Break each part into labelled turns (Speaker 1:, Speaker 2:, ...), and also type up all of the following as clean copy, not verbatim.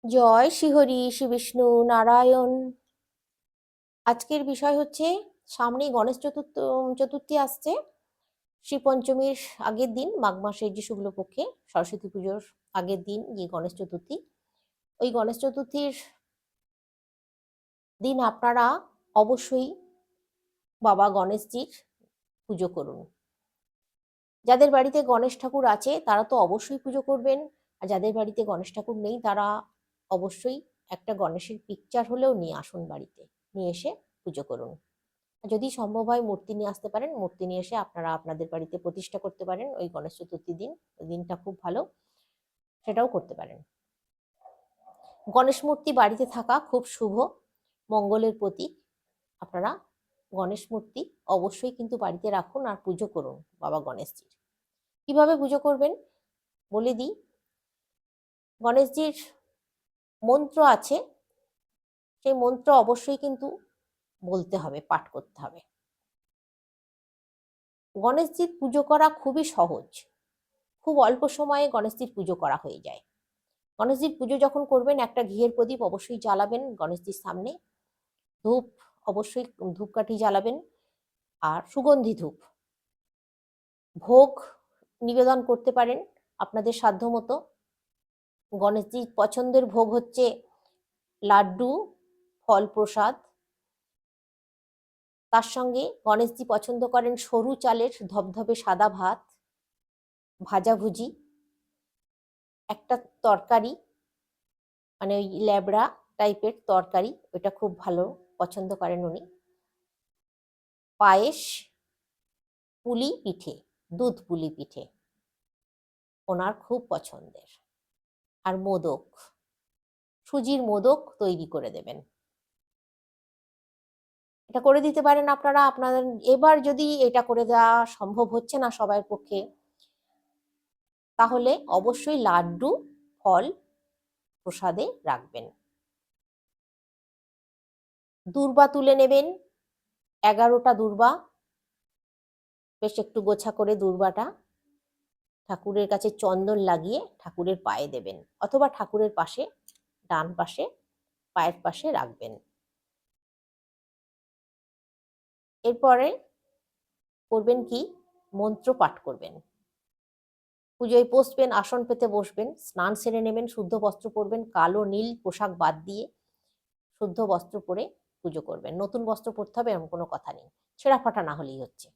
Speaker 1: জয় শ্রীহরি শ্রী বিষ্ণু নারায়ণ। আজকের বিষয় হচ্ছে সামনেই গণেশ চতুর্থী আসছে। শ্রী পঞ্চমীর আগের দিন, মাঘ মাসের যে শুক্লপক্ষে সরস্বতী পুজোর আগের দিন যে গণেশ চতুর্থী, ওই গণেশ চতুর্থীর দিন আপনারা অবশ্যই বাবা গণেশজির পুজো করুন। যাদের বাড়িতে গণেশ ঠাকুর আছে তারা তো অবশ্যই পুজো করবেন, আর যাদের বাড়িতে গণেশ ঠাকুর নেই তারা অবশ্যই একটা গণেশের পিকচার হলেও নিয়ে আসুন, বাড়িতে নিয়ে এসে পুজো করুন। যদি সম্ভব হয় মূর্তি নিয়ে আসতে পারেন, মূর্তি নিয়ে এসে আপনারা আপনাদের বাড়িতে প্রতিষ্ঠা করতে পারেন ওই গণেশ চতুর্থীর দিন। ওই দিনটা খুব ভালো, সেটাও করতে পারেন। গণেশ মূর্তি বাড়িতে থাকা খুব শুভ, মঙ্গলের প্রতীক। আপনারা গণেশ মূর্তি অবশ্যই কিন্তু বাড়িতে রাখুন আর পুজো করুন বাবা গণেশজির। কিভাবে পুজো করবেন বলে দিই। গণেশজির মন্ত্র আছে, সেই মন্ত্র অবশ্যই কিন্তু বলতে হবে, পাঠ করতে হবে। গণেশজির পুজো করা খুবই সহজ, খুব অল্প সময়ে গণেশজির পুজো করা হয়ে যায়। গণেশজির পুজো যখন করবেন একটা ঘিয়ের প্রদীপ অবশ্যই জ্বালাবেন গণেশজির সামনে, ধূপ অবশ্যই ধূপকাঠি জ্বালাবেন, আর সুগন্ধি ধূপ। ভোগ নিবেদন করতে পারেন আপনাদের সাধ্যমতো। গণেশজির পছন্দের ভোগ হচ্ছে লাড্ডু, ফল প্রসাদ। তার সঙ্গে গণেশজি পছন্দ করেন সরু চালের ধবধবে সাদা ভাত, ভাজাভুজি, একটা তরকারি, মানে ওই ল্যাবড়া টাইপের তরকারি, ওইটা খুব ভালো পছন্দ করেন উনি। পায়েস, পুলি পিঠে, দুধ পুলি পিঠে ওনার খুব পছন্দের। আর মোদক, সুজির মোদক তৈরি করে দেবেন। এটা করে দিতে পারেন আপনারা আপনাদের। এবার যদি এটা করে দেওয়া সম্ভব হচ্ছে না সবার পক্ষে, তাহলে অবশ্যই লাড্ডু, ফল প্রসাদে রাখবেন। দূর্বা তুলে নেবেন, 11টা দূর্বা, বেশ একটু গোছা করে দূর্বাটা ঠাকুরের কাছে চন্দন লাগিয়ে ঠাকুরের পায়ে দেবেন, অথবা ঠাকুরের পাশে, ডান পাশে, পায়ের পাশে রাখবেন। এরপরে করবেন কি, মন্ত্র পাঠ করবেন। পুজোয় বসবেন, আসন পেতে বসবেন, স্নান সেরে নেবেন, শুদ্ধ বস্ত্র পরবেন, কালো নীল পোশাক বাদ দিয়ে শুদ্ধ বস্ত্র পরে পুজো করবেন। নতুন বস্ত্র পরতে হবে এমন কোনো কথা নেই, ছেঁড়া ফাটা না হলেই হচ্ছে।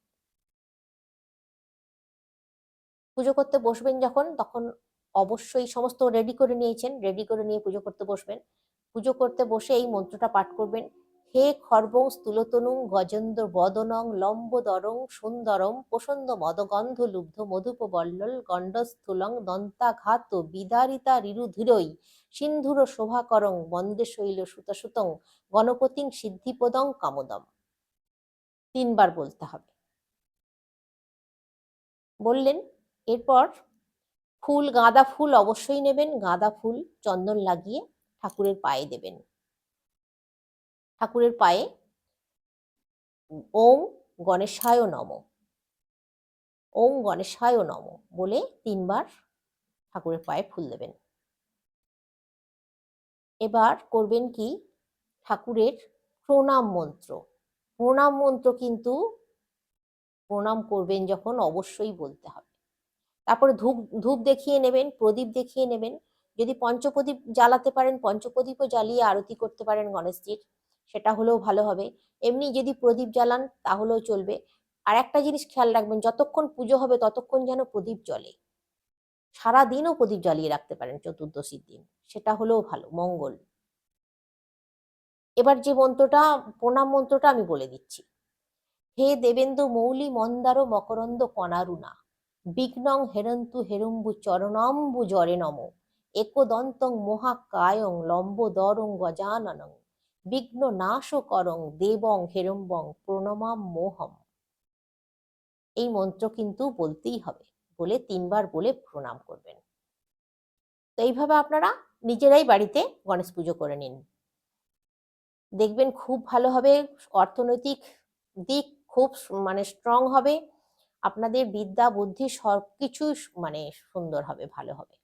Speaker 1: পুজো করতে বসবেন যখন, তখন অবশ্যই সমস্ত রেডি করে নিয়েছেন, রেডি করে নিয়ে পুজো করতে বসবেন। পুজো করতে বসে এই মন্ত্রটা পাঠ করবেন। হে খর্বং স্থূলতনুং গজেন্দ্র বদনং লম্বোদরং সুন্দরম প্রসন্ন মদগন্ধ লুব্ধ মধুপবল্লল গণ্ডস্থূলং দন্তাঘাত বিদারিতা রিরুধিরৈ সিন্ধুর শোভাকরং বন্দে শৈল সুতসুতং গণপতিং সিদ্ধিপদং কামোদম। 3বার বলতে হবে। বললেন, এরপর ফুল, গাঁদা ফুল অবশ্যই নেবেন, গাঁদা ফুল চন্দন লাগিয়ে ঠাকুরের পায়ে দেবেন। ঠাকুরের পায়ে ওম গণেশায় নমঃ, ওম গণেশায় নমঃ বলে 3বার ঠাকুরের পায়ে ফুল দেবেন। এবার করবেন কি, ঠাকুরের প্রণাম মন্ত্র। প্রণাম মন্ত্র কিন্তু প্রণাম করবেন যখন অবশ্যই বলতে হবে। তারপরে ধূপ ধূপ দেখিয়ে নেবেন, প্রদীপ দেখিয়ে নেবেন। যদি পঞ্চপ্রদীপ জ্বালাতে পারেন পঞ্চপ্রদীপও জ্বালিয়ে আরতি করতে পারেন গণেশজির, সেটা হলেও ভালো হবে। এমনি যদি প্রদীপ জ্বালান তাহলেও চলবে। আর একটা জিনিস খেয়াল রাখবেন, যতক্ষণ পুজো হবে ততক্ষণ যেন প্রদীপ জ্বলে। সারাদিনও প্রদীপ জ্বালিয়ে রাখতে পারেন চতুর্দশীর দিন, সেটা হলেও ভালো, মঙ্গল। এবার যে মন্ত্রটা, প্রণাম মন্ত্রটা আমি বলে দিচ্ছি। হে দেবেন্দু মৌলি মন্দার মকরন্দ কণারুণা বিঘ্নং হেরন্তু হেরম্বু চরণাম্বু জরে নম একদন্তং মহাকায়ং লম্বোদরং গজাননং বিঘ্ন নাশ করং দেবং হেরম্বং প্রণমাম মোহম। এই মন্ত্র কিন্তু বলতেই হবে, বলে 3বার বলে প্রণাম করবেন। তো এইভাবে আপনারা নিজেরাই বাড়িতে গণেশ পুজো করে নিন, দেখবেন খুব ভালো হবে। অর্থনৈতিক দিক খুব মানে স্ট্রং হবে, আপনাদের বিদ্যা বুদ্ধি সবকিছু মানে সুন্দর হবে, ভালো হবে।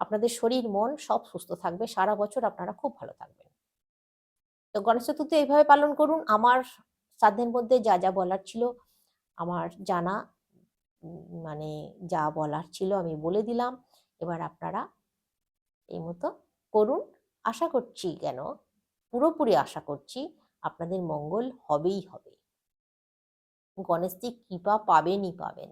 Speaker 1: আপনাদের শরীর মন সব সুস্থ থাকবে, সারা বছর আপনারা খুব ভালো থাকবেন। তো গণেশ চতুর্থী এইভাবে পালন করুন। আমার শ্রাদ্ধের মধ্যে যা যা বলার ছিল, আমার জানা মানে যা বলার ছিল আমি বলে দিলাম। এবার আপনারা এই মতো করুন। আশা করছি, কেন পুরোপুরি আশা করছি আপনাদের মঙ্গল হবেই হবে। গণেশজির কৃপা পাবেনই পাবেন।